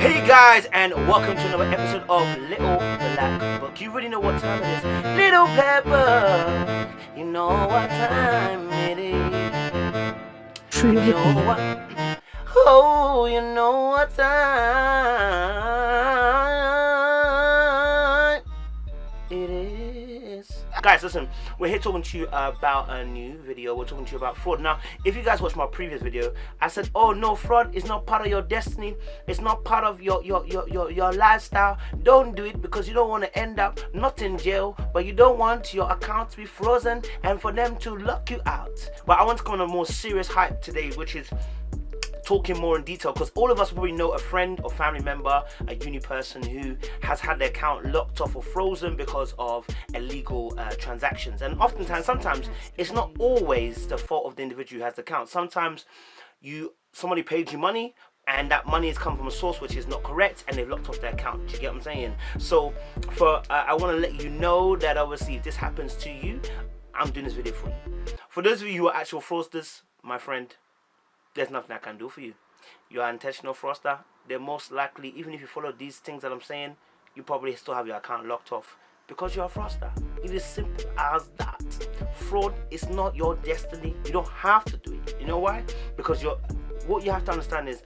Hey guys, and welcome to another episode of Little Black Book. You already know what time it is. Little Black Book. You know what time it is. True You know hippie. what? Oh, you know what time it is. Guys, listen, we're here talking to you about a new video. We're talking to you about fraud. Now, if you guys watched my previous video, I said, oh no, fraud is not part of your destiny. It's not part of your lifestyle. Don't do it because you don't want to end up not in jail, but you don't want your account to be frozen and for them to lock you out. But I want to come on a more serious hype today, which is talking more in detail, because all of us probably know a friend or family member, a uni person who has had their account locked off or frozen because of illegal transactions. And sometimes it's not always the fault of the individual who has the account. Sometimes somebody paid you money and that money has come from a source which is not correct and they've locked off their account. Do you get what I'm saying? So I want to let you know that obviously if this happens to you, I'm doing this video for you. For those of you who are actual fraudsters, my friend, there's nothing I can do for you. You are an intentional fraudster. They're most likely, even if you follow these things that I'm saying, you probably still have your account locked off because you're a fraudster. It is simple as that. Fraud is not your destiny. You don't have to do it. You know why? Because what you have to understand is,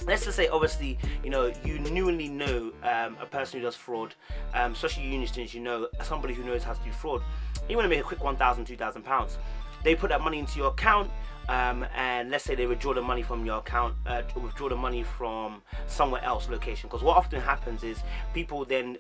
let's just say, obviously, you newly know a person who does fraud, especially uni students, somebody who knows how to do fraud. You want to make a quick £1,000, £2,000. They put that money into your account, and let's say they withdraw the money from your account, withdraw the money from somewhere else location. Because what often happens is people then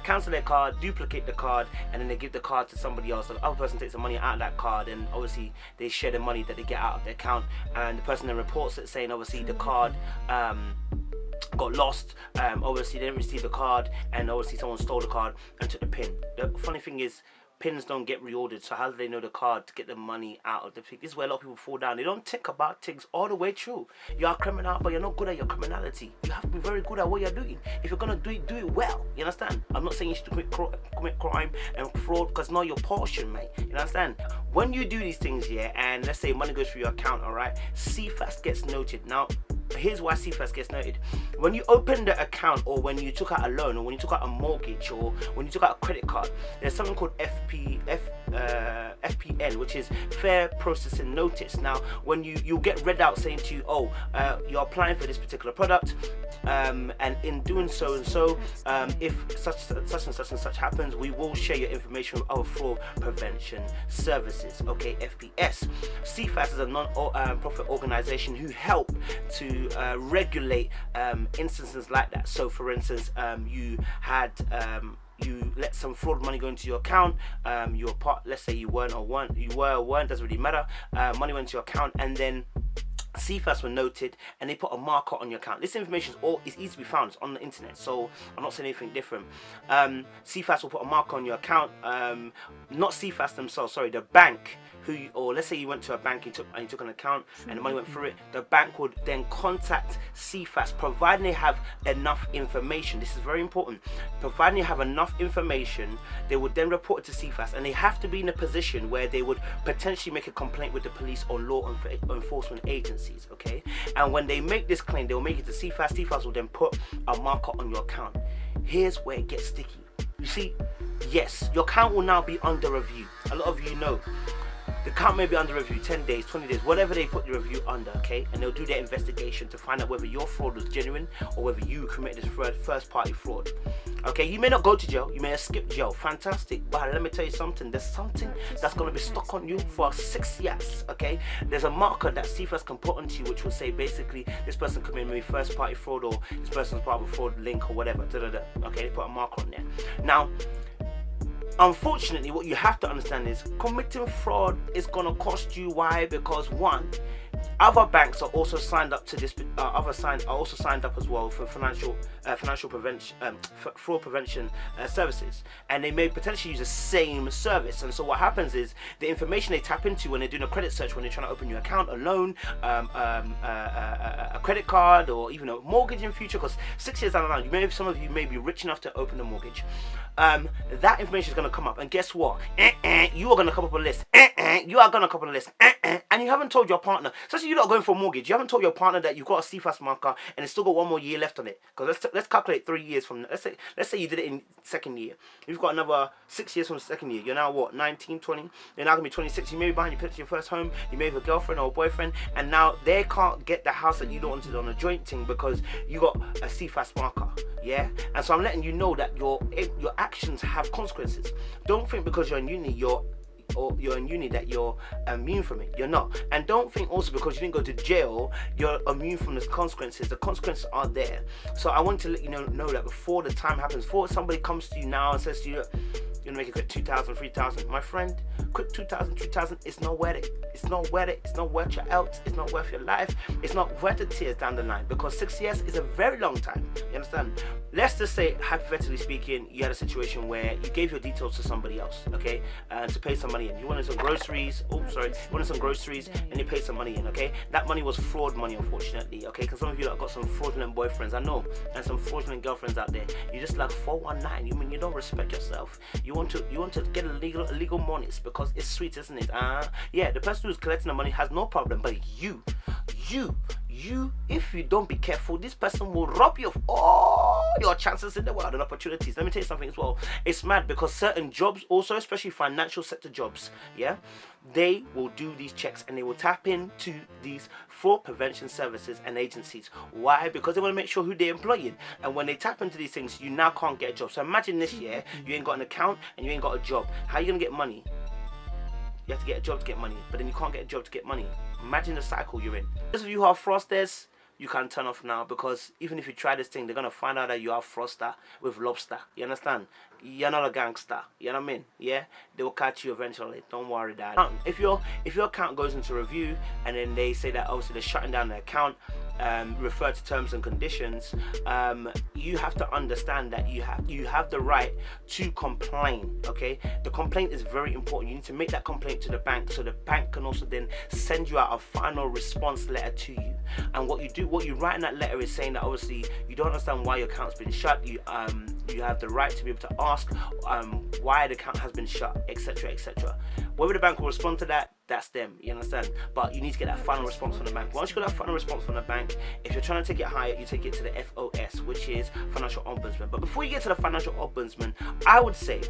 cancel their card, duplicate the card, and then they give the card to somebody else. So the other person takes the money out of that card, and obviously they share the money that they get out of their account, and the person then reports it saying obviously the card got lost, obviously they didn't receive the card, and obviously someone stole the card and took the pin. The funny thing is, pins don't get reordered, so how do they know the card to get the money out of the pin? This is where a lot of people fall down. They don't think about things all the way through. You are a criminal, but you're not good at your criminality. You have to be very good at what you're doing. If you're gonna do it well. You understand? I'm not saying you should commit crime and fraud, because it's not your portion, mate. You understand? When you do these things, yeah, and let's say money goes through your account, all right, CFAS gets noted. Now, here's why CFAS gets noted. When you open the account, or when you took out a loan, or when you took out a mortgage, or when you took out a credit card, there's something called FPN, which is Fair Processing Notice. Now, when you'll get read out saying to you, oh, you're applying for this particular product, and in doing so and so, if such and such happens, we will share your information with our fraud prevention services. Okay, FPS. CFAS is a non-profit organization who help to regulate instances like that. So for instance, you let some fraud money go into your account, let's say you were or weren't, doesn't really matter, money went into your account, and then CFAS were noted and they put a marker on your account. This information is easy to be found. It's on the internet, so I'm not saying anything different. CFAS will put a marker on your account, not CFAS themselves, sorry, the bank. Or let's say you went to a bank and you took an account and the money went through it, the bank would then contact CFAS, providing they have enough information. This is very important. Providing you have enough information, they would then report it to CFAS, and they have to be in a position where they would potentially make a complaint with the police or law enforcement agencies, okay? And when they make this claim, they will make it to CFAS. CFAS will then put a marker on your account. Here's where it gets sticky. You see, yes, your account will now be under review. A lot of you know. The account may be under review 10 days, 20 days, whatever they put the review under, okay? And they'll do their investigation to find out whether your fraud was genuine or whether you committed this first party fraud. Okay, you may not go to jail, you may have skipped jail, fantastic, but let me tell you something, there's something that's going to be stuck on you for 6 years, okay? There's a marker that CFAS can put onto you which will say basically this person committed maybe first party fraud, or this person's part of a fraud link or whatever, okay? They put a marker on there. Now, unfortunately, what you have to understand is committing fraud is going to cost you. Why? Because one, other banks are also signed up to this. Are also signed up as well for financial prevention, fraud prevention services, and they may potentially use the same service. And so what happens is the information they tap into when they're doing a credit search, when they're trying to open your account, a loan, a credit card, or even a mortgage in future. Because 6 years down the line, some of you may be rich enough to open a mortgage. That information is going to come up, and guess what? You are going to come up a list. You are going to come up a list, and you haven't told your partner. Especially you're not going for a mortgage. You haven't told your partner that you've got a CFAS marker and it's still got 1 more year left on it. Because let's calculate 3 years from, let's say you did it in second year. You've got another 6 years from the second year. You're now what, 19, 20? You're now gonna be 26. You may be behind your purchase your first home. You may have a girlfriend or a boyfriend, and now they can't get the house that you don't wanted on a joint thing because you got a CFAS marker. Yeah, and so I'm letting you know that your actions have consequences. Don't think because you're in uni that you're immune from it. You're not. And don't think also because you didn't go to jail you're immune from the consequences. The consequences are there. So I want to let you know that before the time happens, before somebody comes to you now and says to you, you're gonna make a quick 2,000, 3,000, my friend, quick 2,000, 3,000, it's not worth it. It's not worth it. It's not worth your health. It's not worth your life. It's not worth the tears down the line, because 6 years is a very long time. You understand? Let's just say, hypothetically speaking, you had a situation where you gave your details to somebody else, okay, to pay some money in. You wanted some groceries. You wanted some groceries, and you paid some money in. Okay, that money was fraud money, unfortunately. Okay, because some of you have got some fraudulent boyfriends, I know, and some fraudulent girlfriends out there. You just like 419. You mean you don't respect yourself? You want to get illegal monies because it's sweet, isn't it? Yeah, the person who's collecting the money has no problem, but you, if you don't be careful, this person will rob you of all your chances in the world and opportunities. Let me tell you something as well. It's mad because certain jobs also, especially financial sector jobs, yeah, they will do these checks and they will tap into these fraud prevention services and agencies. Why? Because they want to make sure who they're employing. And when they tap into these things, you now can't get a job. So imagine this year, you ain't got an account and you ain't got a job. How are you going to get money? You have to get a job to get money, but then you can't get a job to get money. Imagine the cycle you're in. Those of you who are fraudsters, you can turn off now, because even if you try this thing, they're gonna find out that you are fraudster with lobster. You understand? You're not a gangster. You know what I mean? Yeah, they will catch you eventually. Don't worry, Dad. If your account goes into review and then they say that obviously they're shutting down the account, refer to terms and conditions, you have to understand that you have the right to complain. Okay, the complaint is very important. You need to make that complaint to the bank, so the bank can also then send you out a final response letter to you. And what you write in that letter is saying that obviously you don't understand why your account's been shut. You have the right to be able to ask why the account has been shut, etc., etc. Whether the bank will respond to that, that's them, you understand? But you need to get that final response from the bank. Once you get that final response from the bank, if you're trying to take it higher, you take it to the FOS, which is Financial Ombudsman. But before you get to the Financial Ombudsman, I would say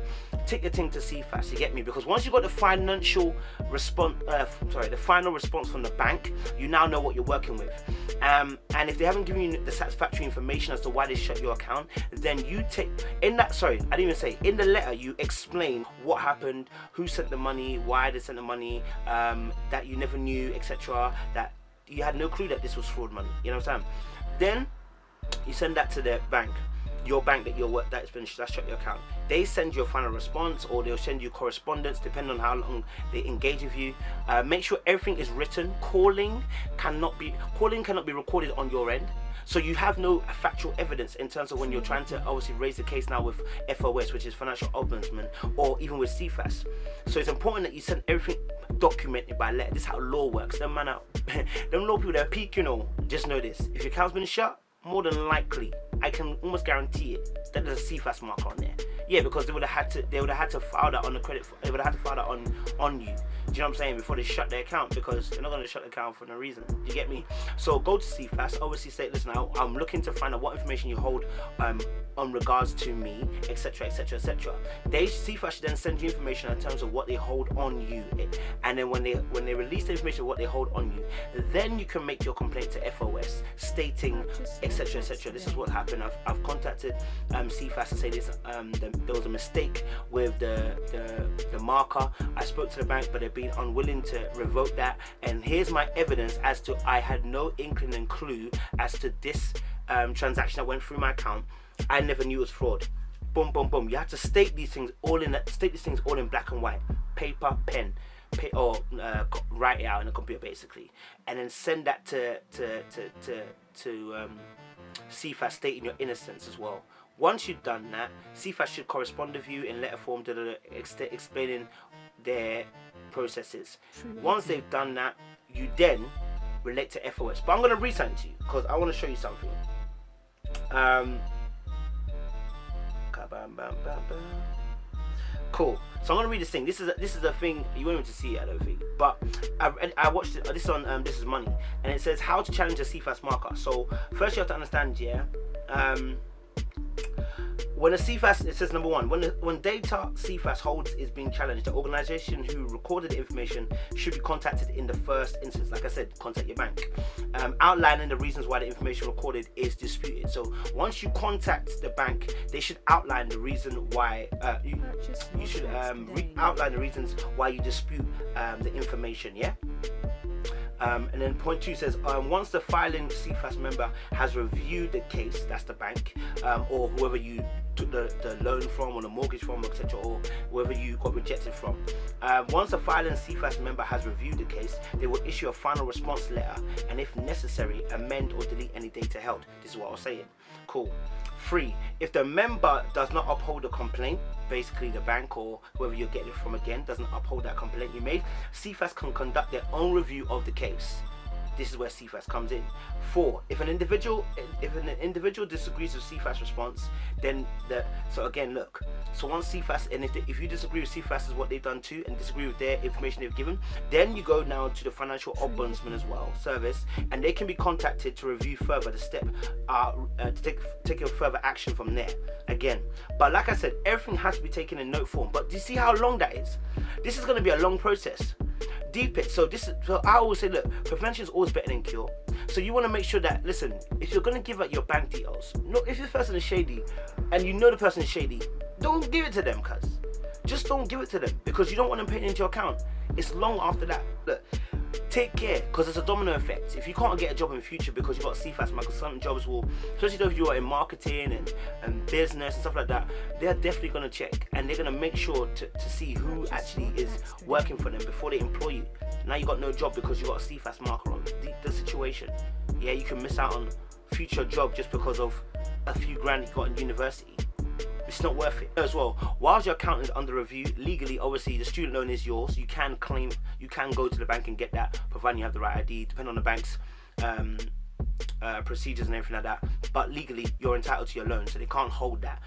take your thing to CFAS, you get me? Because once you got the financial response, the final response from the bank, you now know what you're working with. And if they haven't given you the satisfactory information as to why they shut your account, then you take in the letter you explain what happened, who sent the money, why they sent the money, that you never knew, etc., that you had no clue that this was fraud money. You know what I'm saying? Then you send that to the bank, your bank that's shut your account. They send you a final response, or they'll send you correspondence depending on how long they engage with you. Make sure everything is written. Calling cannot be recorded on your end. So you have no factual evidence in terms of when you're trying to obviously raise the case now with FOS, which is Financial Ombudsman, or even with CFAS. So it's important that you send everything documented by letter. This is how law works. Them law people, they're peak, just know this. If your account's been shut, more than likely, I can almost guarantee it, that there's a CFAS marker on there. Yeah, because they would have had to file that on the credit. They would have had to file that on you. Do you know what I'm saying? Before they shut their account, because they're not going to shut the account for no reason. Do you get me? So go to CFAS. Obviously say, listen, I'm looking to find out what information you hold on regards to me, etc., etc., etc. CFAS should then send you information in terms of what they hold on you, and then when they release the information of what they hold on you, then you can make your complaint to FOS stating, etc., etc. This is what happened. I've contacted CFAS to say this. There was a mistake with the marker. I spoke to the bank, but they've been unwilling to revoke that, and here's my evidence as to I had no inkling and clue as to this transaction that went through my account. I never knew it was fraud. Boom, boom, boom. You have to state these things all in black and white, paper, pen, or write it out in a computer basically, and then send that to CFAS stating your innocence as well. Once you've done that, CFAS should correspond with you in letter form, explaining their processes. Once they've done that, you then relate to FOS. But I'm going to read something to you because I want to show you something. Cool. So I'm gonna read this thing. This is a thing you won't even to see it, I don't think. But I watched it. This is on This Is Money, and it says how to challenge a CFAS marker. So first you have to understand, yeah. When a CFAS, it says number one, when data CFAS holds is being challenged, the organization who recorded the information should be contacted in the first instance. Like I said, contact your bank, outlining the reasons why the information recorded is disputed. So once you contact the bank, they should outline the reason why you should outline the reasons why you dispute the information. Yeah. And then point 2 says once the filing CFAS member has reviewed the case, that's the bank, or whoever you took the loan from or the mortgage from, etc., or whoever you got rejected from, once the filing CFAS member has reviewed the case, they will issue a final response letter and if necessary amend or delete any data held. This is what I was saying. Cool. 3, if the member does not uphold the complaint, basically the bank or whoever you're getting it from again doesn't uphold that complaint you made, CFAS can conduct their own review of the case. This is where CFAS comes in. 4, if an individual disagrees with CFAS response, then so again, look, so once CFAS, and if you disagree with CFAS is what they've done too and disagree with their information they've given, then you go now to the financial ombudsman as well service, and they can be contacted to review further the step to take a further action from there again. But like I said, everything has to be taken in note form. But do you see how long that is? This is going to be a long process. Deep it. So I always say, look, prevention is always better than cure. So you want to make sure that, listen, if you're going to give out your bank details, no, if this person is shady and you know the person is shady, don't give it to them, cuz. Just don't give it to them because you don't want them paying into your account. It's long after that. Look, take care, because it's a domino effect. If you can't get a job in the future because you've got CFAS, because some jobs will, especially if you are in marketing and business and stuff like that, they're definitely going to check and they're going to make sure to see who actually is working for them before they employ you. Now you got no job because you got a CFAS marker on the situation. Yeah, you can miss out on future job just because of a few grand you got in university. It's not worth it. As well, whilst your account is under review, legally, obviously, the student loan is yours. You can claim, you can go to the bank and get that, providing you have the right ID, depending on the bank's procedures and everything like that. But legally, you're entitled to your loan, so they can't hold that.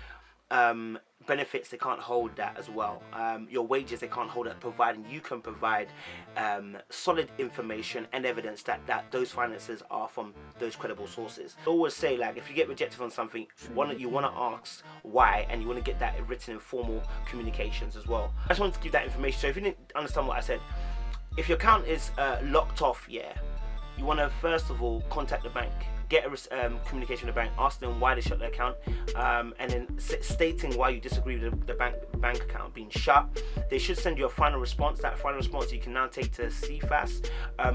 Benefits, they can't hold that as well. Your wages, they can't hold that, providing you can provide solid information and evidence that those finances are from those credible sources. I always say, like, if you get rejected on something, you want to ask why, and you want to get that written in formal communications as well. I just wanted to give that information. So if you didn't understand what I said, if your account is locked off, yeah, you want to first of all contact the bank. Get a communication with the bank, ask them why they shut their account, and then stating why you disagree with the bank account being shut. They should send you a final response. That final response you can now take to CFAS,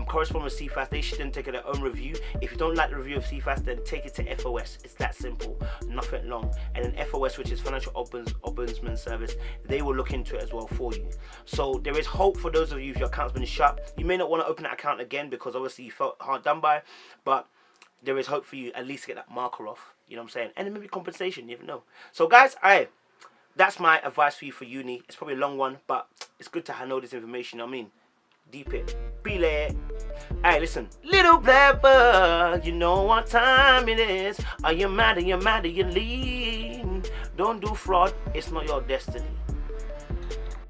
correspond with CFAS. They should then take their own review. If you don't like the review of CFAS, then take it to FOS. It's that simple, nothing long. And then FOS, which is Financial Ombudsman Service, they will look into it as well for you. So there is hope for those of you if your account's been shut. You may not want to open that account again because obviously you felt hard done by, but there is hope for you at least to get that marker off, you know what I'm saying? And then maybe compensation, you never know. So guys, that's my advice for you for uni. It's probably a long one, but it's good to know this information, I mean, deep it. Be late. Hey, listen, little blackbird, you know what time it is. Are you mad? Are you mad? Are you lean? Don't do fraud, it's not your destiny.